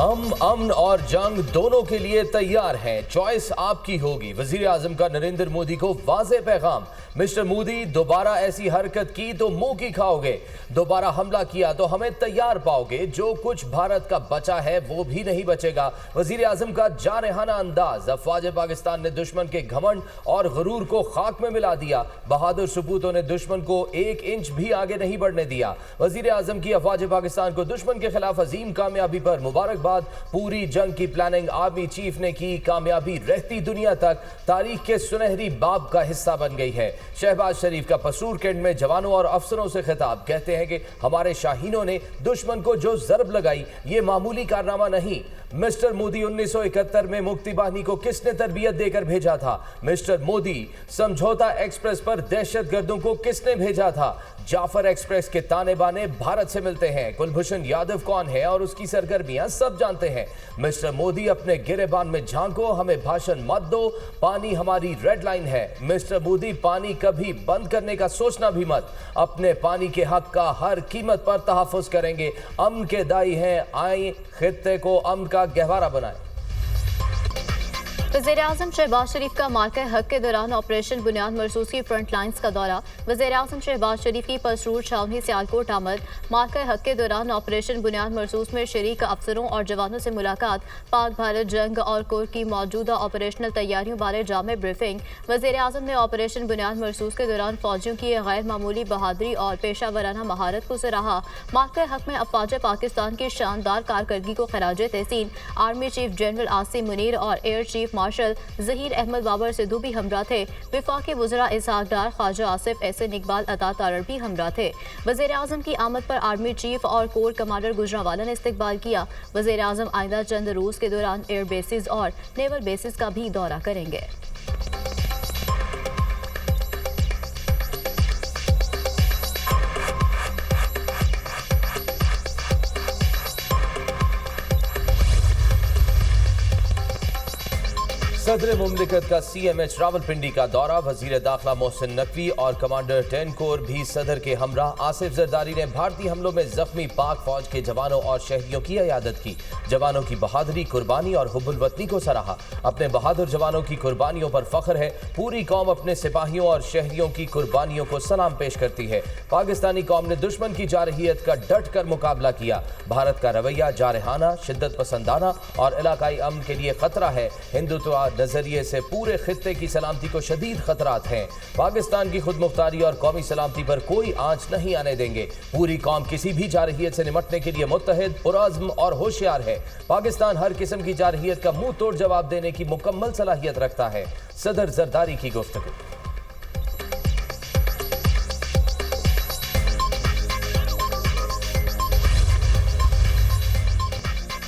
हम अमन और जंग दोनों के लिए तैयार हैं, चॉइस आपकी होगी। वजीर आजम का नरेंद्र मोदी को वाज़े पैगाम। मिस्टर मोदी, दोबारा ऐसी हरकत की तो मुंह की खाओगे, दोबारा हमला किया तो हमें तैयार पाओगे। जो कुछ भारत का बचा है वो भी नहीं बचेगा। वजीर आजम का जारहाना अंदाज। अफवाज पाकिस्तान ने दुश्मन के घमंड और गुरूर को खाक में मिला दिया। बहादुर सपूतों ने दुश्मन को 1 इंच भी आगे नहीं बढ़ने दिया। वजीर आजम की अफवाज पाकिस्तान को दुश्मन के खिलाफ अजीम कामयाबी पर मुबारकबाद। पूरी जंग की प्लानिंग आर्मी चीफ ने की, कामयाबी रहती दुनिया तक तारीख के सुनहरी बाब का हिस्सा बन गई है। शहबाज शरीफ का पसूर कैंट में जवानों और अफसरों से खिताब। कहते हैं कि हमारे शाहीनों ने दुश्मन को जो जरब लगाई ये मामूली कारनामा नहीं। मिस्टर मोदी, 1971 में मुक्ति बाहिनी को किसने तरबियत देकर भेजा था? मिस्टर मोदी, समझौता एक्सप्रेस पर दहशतगर्दों को किसने भेजा था? जाफर एक्सप्रेस के ताने बाने भारत से मिलते हैं। कुलभूषण यादव कौन है और उसकी सरगर्मियां सब जानते हैं। मिस्टर मोदी, अपने गिरेबान में झांको, हमें भाषण मत दो, पानी हमारी रेड लाइन है। मिस्टर मोदी, पानी कभी बंद करने का सोचना भी मत। अपने पानी के हक का हर कीमत पर तहफ़्फ़ुज़ करेंगे। अमन के दाई हैं, आए खित्ते को अमन का गहवारा बनाए। वज़ीर-ए-आज़म शहबाज शरीफ का मार्के हक के दौरान ऑपरेशन बुनियाद मरसूस की फ्रंट लाइन्स का दौरा। वज़ीर-ए-आज़म शहबाज शरीफ की पसरूर छावनी सियालकोट आमद। मार्के हक के दौरान ऑपरेशन बुनियाद मरसूस में शरीक अफसरों और जवानों से मुलाकात। पाक भारत जंग और कोर की मौजूदा ऑपरेशनल तैयारियों बारे जामे ब्रीफिंग। वज़ीर-ए-आज़म ने ऑपरेशन बुनियाद मरसूस के दौरान फौजियों की गैर मामूली बहादुरी और पेशा वराना महारत को सराहा। मार्के हक में अफवाज पाकिस्तान की शानदार कारकर्दगी को खराज तहसीन। Army chief general Asim Munir और air chief marshal Zaheer Ahmed Babar Sidhu भी हमरा थे। वफाकी वज़रा इसहाक डार, ख्वाजा आसिफ, एहसन इकबाल, अता तारड़ भी हमरा थे। वज़ीर आज़म की आमद पर आर्मी चीफ और कोर कमांडर गुजरावाला ने इस्तकबाल किया। वज़ीर आज़म आइंदा चंद रोज़ के दौरान एयर बेसिस और नेवल बेसिस का भी दौरा करेंगे। सदर मुमलिकत का CMH रावलपिंडी का दौरा। वजीर दाखिला मोहसिन नकवी और कमांडर 10 कोर भी सदर के हमरा। आसिफ जरदारी ने भारतीय हमलों में जख्मी पाक फौज के जवानों और शहरियों की इयादत की। जवानों की बहादुरी, कुर्बानी और हुब्बुल वतनी को सराहा। अपने बहादुर जवानों की कुर्बानियों पर फख्र है। पूरी कौम अपने सिपाहियों और शहरियों की कुर्बानियों को सलाम पेश करती है। पाकिस्तानी कौम ने दुश्मन की जारहियत का डट कर मुकाबला किया। भारत का रवैया जारहाना, शिद्दत पसंदाना और इलाकाई अमन के लिए खतरा है। हिंदुत्व नजरिए से पूरे खित्ते की सलामती को शदीद खतरात हैं। पाकिस्तान की खुद मुख्तारी और कौमी सलामती पर कोई आंच नहीं आने देंगे। पूरी कौम किसी भी जारहियत से निमटने के लिए मुत्तहिद, पुरअज़्म और होशियार है। पाकिस्तान हर किस्म की जारहियत का मुंह तोड़ जवाब देने की मुकम्मल सलाहियत रखता है। सदर जरदारी की गुफ्तगू।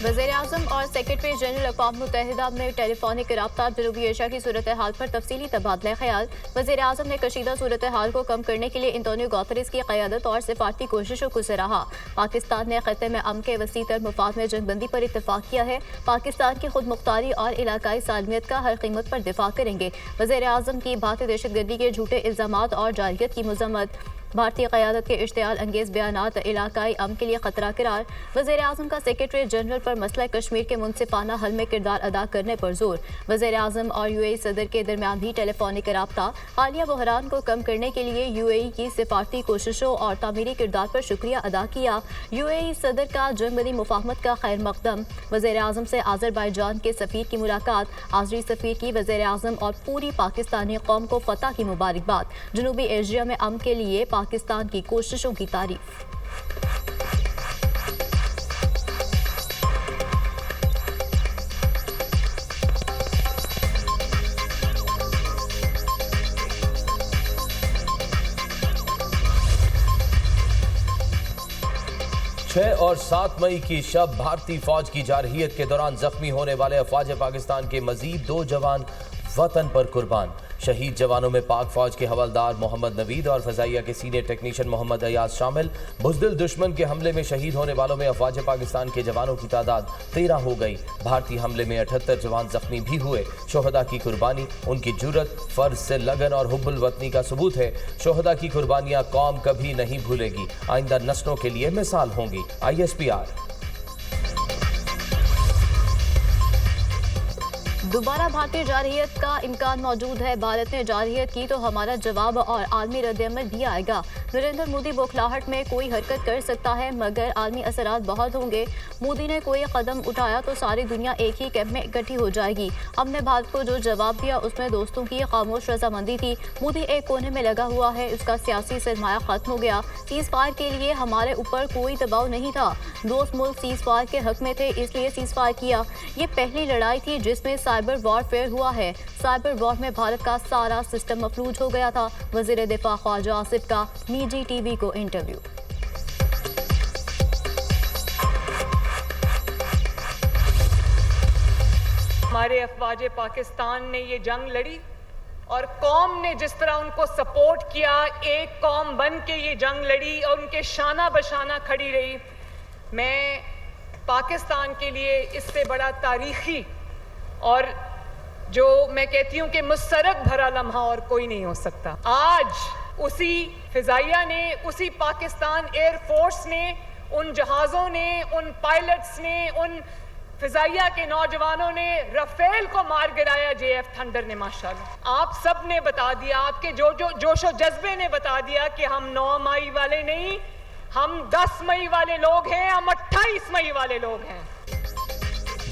वज़ीर-ए-आज़म और सेक्रेटरी जनरल अक़वाम मुत्तहिदा में टेलीफोनिक रब्ता। जनूबी एशिया की सूरत हाल पर तफसीली तबादला ख्याल। वज़ीर-ए-आज़म ने कशीदा सूरत हाल को कम करने के लिए एंटोनियो गुतेरेस की क़यादत और सिफारती कोशिशों को सराहा। पाकिस्तान ने खत्ते में अमन के वसी तर मुफाद में जंगबंदी पर इत्तफाक किया है। पाकिस्तान की खुद मुख्तारी और इलाकाई सालमियत का हर कीमत पर दिफा करेंगे। वज़ीर-ए-आज़म की भारतीय दहशतगर्दी के झूठे इल्ज़ामात और जारहियत की मज़म्मत। भारतीय क़यादत के इश्तियाल अंगेज़ बयानात इलाकाई अमन के लिए खतरा करार। वज़ीर-ए-आज़म का सेक्रेटरी जनरल पर मसला कश्मीर के मुनसिफाना हल में किरदार अदा करने पर जोर। वज़ीर-ए-आज़म और UAE सदर के दरमियान भी टेलीफोनिक रब्ता। हालिया बहरान को कम करने के लिए UAE की सिफारती कोशिशों और तामीरी किरदार पर शुक्रिया अदा किया। UAE सदर का जंगबंदी मुफाहमत का खैर मकदम। वज़ीर-ए-आज़म से आज़रबाईजान के सफ़ीर की मुलाकात। आज़री सफ़ीर की वज़ीर-ए-आज़म और पूरी पाकिस्तानी कौम को फतह की मुबारकबाद। जनूबी एशिया में अमन के लिए पाकिस्तान की कोशिशों की तारीफ। 6 और 7 मई की शब भारतीय फौज की जारहियत के दौरान जख्मी होने वाले अफवाज पाकिस्तान के मजीद 2 जवान वतन पर कुर्बान। शहीद जवानों में पाक फौज के हवलदार मोहम्मद नवीद और फजाइया के सीनियर टेक्नीशियन मोहम्मद अयाज शामिल। बुज़दिल दुश्मन के हमले में शहीद होने वालों में अफवाज पाकिस्तान के जवानों की तादाद 13 हो गई। भारतीय हमले में 78 जवान जख्मी भी हुए। शोहदा की कुर्बानी उनकी जुर्रत, फर्ज से लगन और हुब्बुल वतनी का सबूत है। शोहदा की कुर्बानियाँ कौम कभी नहीं भूलेगी, आइंदा नस्लों के लिए मिसाल होंगी। ISPR। दोबारा भारतीय जारहियत का इम्कान मौजूद है। भारत ने जारहियत की तो हमारा जवाब और आलमी रद्दअमल भी आएगा। नरेंद्र मोदी बौखलाहट में कोई हरकत कर सकता है मगर आलमी असरात बहुत होंगे। मोदी ने कोई कदम उठाया तो सारी दुनिया एक ही कैंप में इकट्ठी हो जाएगी। हमने भारत को जो जवाब दिया उसमें दोस्तों की खामोश रजामंदी थी। मोदी एक कोने में लगा हुआ है, उसका सियासी सरमाया खत्म हो गया। सीज फायर के लिए हमारे ऊपर कोई दबाव नहीं था। दोस्त मुल्क सीज फायर के हक में थे इसलिए सीज फायर किया। ये पहली लड़ाई थी जिसमें साइबर वॉरफेयर हुआ है। साइबर वॉर में भारत का सारा सिस्टम मफलूज हो गया था। वज़ीर दिफा ख्वाजा आसिफ का निजी टीवी को इंटरव्यू। हमारे अफवाज पाकिस्तान ने ये जंग लड़ी और कौम ने जिस तरह उनको सपोर्ट किया, एक कौम बन के ये जंग लड़ी और उनके शाना बशाना खड़ी रही। मैं पाकिस्तान के लिए इससे बड़ा तारीखी और जो मैं कहती हूँ कि मुसरत भरा लम्हा और कोई नहीं हो सकता। आज उसी फिजाइया ने, उसी पाकिस्तान एयरफोर्स ने, उन जहाज़ों ने, उन पायलट्स ने, उन फिजाइया के नौजवानों ने राफेल को मार गिराया। JF थंडर ने माशाल्लाह आप सब ने बता दिया, आपके जोशो जज्बे ने बता दिया कि हम 9 मई वाले नहीं, हम 10 मई वाले लोग हैं, हम 28 मई वाले लोग हैं।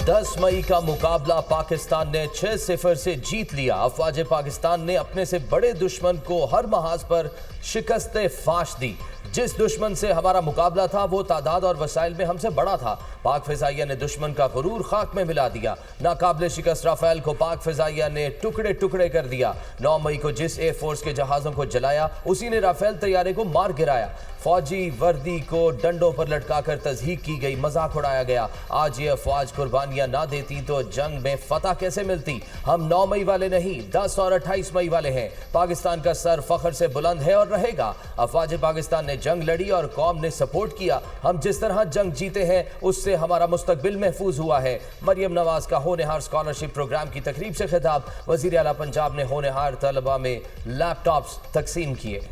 10 मई का मुकाबला पाकिस्तान ने 6-0 से जीत लिया। अफवाज पाकिस्तान ने अपने से बड़े दुश्मन को हर महाज पर शिकस्त फाश दी। जिस दुश्मन से हमारा मुकाबला था वो तादाद और वसाइल में हमसे बड़ा था। पाक फिजाइया ने दुश्मन का गुरूर खाक में मिला दिया। नाकाबिले शिकस्त राफेल को पाक फिजाइया ने टुकड़े टुकड़े कर दिया। 9 मई को जिस एयरफोर्स के जहाज़ों को जलाया उसी ने राफेल तैयारे को मार गिराया। फौजी वर्दी को डंडों पर लटकाकर तज़हीक की गई, मजाक उड़ाया गया। आज ये अफवाज कुर्बानियां ना देती तो जंग में फतह कैसे मिलती। हम 9 मई वाले नहीं, 10 और 28 मई वाले हैं। पाकिस्तान का सर फख्र से बुलंद है और रहेगा। अफवाज पाकिस्तान ने जंग लड़ी और कौम ने सपोर्ट किया। हम जिस तरह जंग जीते हैं उससे हमारा मुस्तकबिल महफूज हुआ है। मरियम नवाज का होनहार स्कॉलरशिप प्रोग्राम की तकरीब से खिताब। वज़ीर आला पंजाब ने होनहार तलबा में लैपटॉप्स तकसीम किए।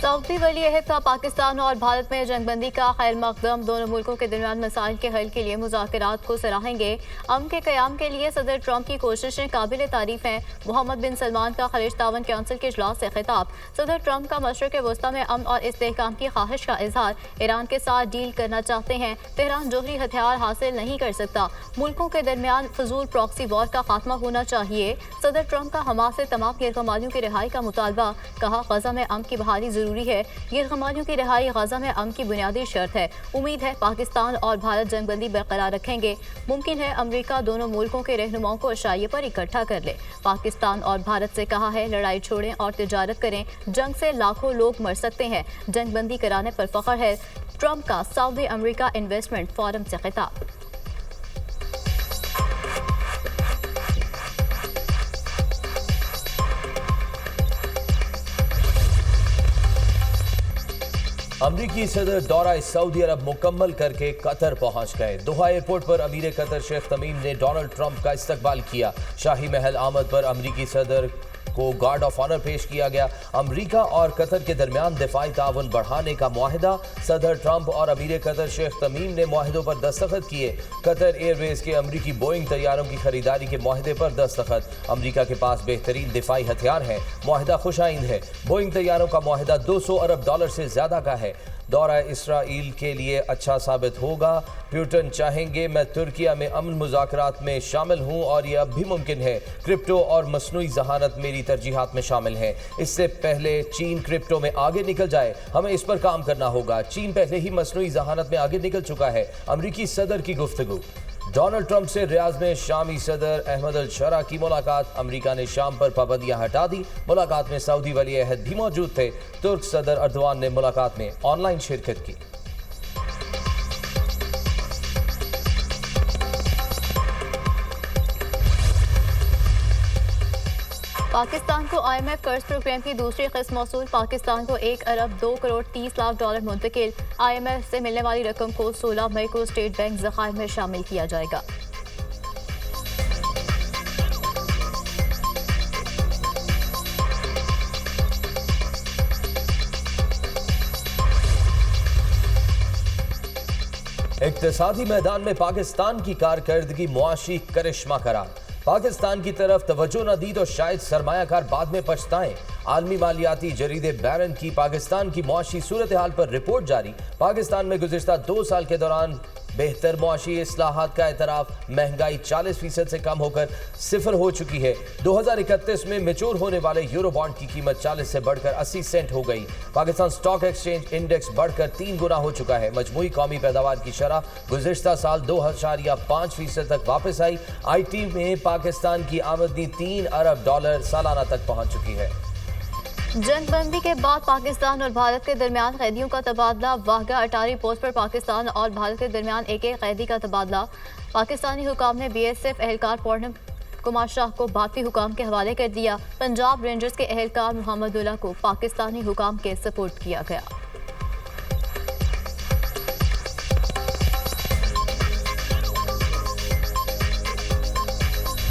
सऊदी वली अहद का पाकिस्तान और भारत में जंगबंदी का खैर मकदम। दोनों मुल्कों के दरमियान मसाइल के हल के लिए मुज़ाकरात को सराहेंगे। अमन के क़याम के लिए सदर ट्रंप की कोशिशें काबिल तारीफ हैं। मोहम्मद बिन सलमान का खलीज तावन कौंसिल के इजलास से खिताब। सदर ट्रंप का मशरक़ वस्ता में अमन और इस्तेहकाम की ख्वाहिश का इजहार। ईरान के साथ डील करना चाहते हैं। तेहरान जोहरी हथियार हासिल नहीं कर सकता। मुल्कों के दरमियान फजूल प्रॉक्सी वॉर का खात्मा होना चाहिए। सदर ट्रंप का हमास से तमाम गिरगमालियों की रिहाई का मुतालबा। कहा गजा में अमन की बहाली जरूरी है। गिरगमालियों की रिहाई गजा में अमन की बुनियादी शर्त है। उम्मीद है पाकिस्तान और भारत जंगबंदी बरकरार रखेंगे। मुमकिन है अमेरिका दोनों मुल्कों के रहनुमाओं को शाये पर इकट्ठा कर ले। पाकिस्तान और भारत से कहा है लड़ाई छोड़ें और तिजारत करें। जंग से लाखों लोग मर सकते हैं। जंगबंदी कराने पर फख्र है। ट्रंप का सऊदी अमेरिका इन्वेस्टमेंट फोरम से खिताब। अमरीकी सदर दौरा सऊदी अरब मुकम्मल करके कतर पहुंच गए। दोहा एयरपोर्ट पर अमीर कतर शेख तमीम ने डोनाल्ड ट्रंप का इस्तकबाल किया। शाही महल आमद पर अमरीकी सदर को गार्ड ऑफ ऑनर पेश किया गया। अमरीका और कतर के दरमियान दिफाई ताउन बढ़ाने का मुआहिदा। सदर ट्रंप और अमीर कतर शेख तमीम ने मुआहिदों पर दस्तखत किए। कतर एयरवेज के अमरीकी बोइंग तैयारों की खरीदारी के मुआहिदे पर दस्तखत। अमरीका के पास बेहतरीन दिफाई हथियार है। मुआहिदा खुशाइंद है। बोइंग तैयारों का मुआहिदा $200 अरब से ज्यादा का है। दौरा इसराइल के लिए अच्छा साबित होगा। प्यूटन चाहेंगे मैं तुर्किया में अमन मुज़ाकरात में शामिल हूँ और यह अब भी मुमकिन है। क्रिप्टो और मसनूई जहानत मेरी तरजीहात में शामिल है। इससे पहले चीन क्रिप्टो में आगे निकल जाए हमें इस पर काम करना होगा। चीन पहले ही मसनूई जहानत में आगे निकल चुका है। अमरीकी सदर की गुफ्तगू। डोनाल्ड ट्रंप से रियाज में शामी सदर अहमद अल शरा की मुलाकात। अमेरिका ने शाम पर पाबंदियां हटा दी। मुलाकात में सऊदी वली अहद भी मौजूद थे। तुर्क सदर अर्दवान ने मुलाकात में ऑनलाइन शिरकत की। पाकिस्तान को IMF कर्ज प्रोग्राम की दूसरी किस्त मौसूल। पाकिस्तान को $1 अरब 2 करोड़ 30 लाख मुंतकिल। IMF से मिलने वाली रकम को 16 मई को स्टेट बैंक ज़खायर में शामिल किया जाएगा। इक्तिसादी मैदान में पाकिस्तान की कारकर्दगी मुआशी करिश्मा करार। पाकिस्तान की तरफ तवज्जो न दी तो शायद सरमायाकार बाद में पछताएं। आलमी मालियाती जरीदे बैरन की पाकिस्तान की मुआशी सूरत हाल पर रिपोर्ट जारी। पाकिस्तान में गुज़िश्ता 2 साल के दौरान बेहतर मुआशी इस्लाहात का एतराफ़। महंगाई 40% से कम होकर 0 हो चुकी है। 2031 में मैच्योर होने वाले यूरो बॉन्ड की कीमत 40 से बढ़कर 80 सेंट हो गई। पाकिस्तान स्टॉक एक्सचेंज इंडेक्स बढ़कर 3 गुना हो चुका है। मजमूई कौमी पैदावार की शरह गुज़िश्ता साल 2.5% तक वापस आई। IT में पाकिस्तान की आमदनी $3 अरब सालाना तक पहुंच चुकी है। जंगबंदी के बाद पाकिस्तान और भारत के दरमियान कैदियों का तबादला। वाघा अटारी पोस्ट पर पाकिस्तान और भारत के दरमियान एक कैदी का तबादला। पाकिस्तानी हुकाम ने BSF एहलकार पूर्णम कुमार शाह को भारतीय हुकाम के हवाले कर दिया। पंजाब रेंजर्स के एहलकार मोहम्मद उल्ला को पाकिस्तानी हुकाम के सपोर्ट किया गया।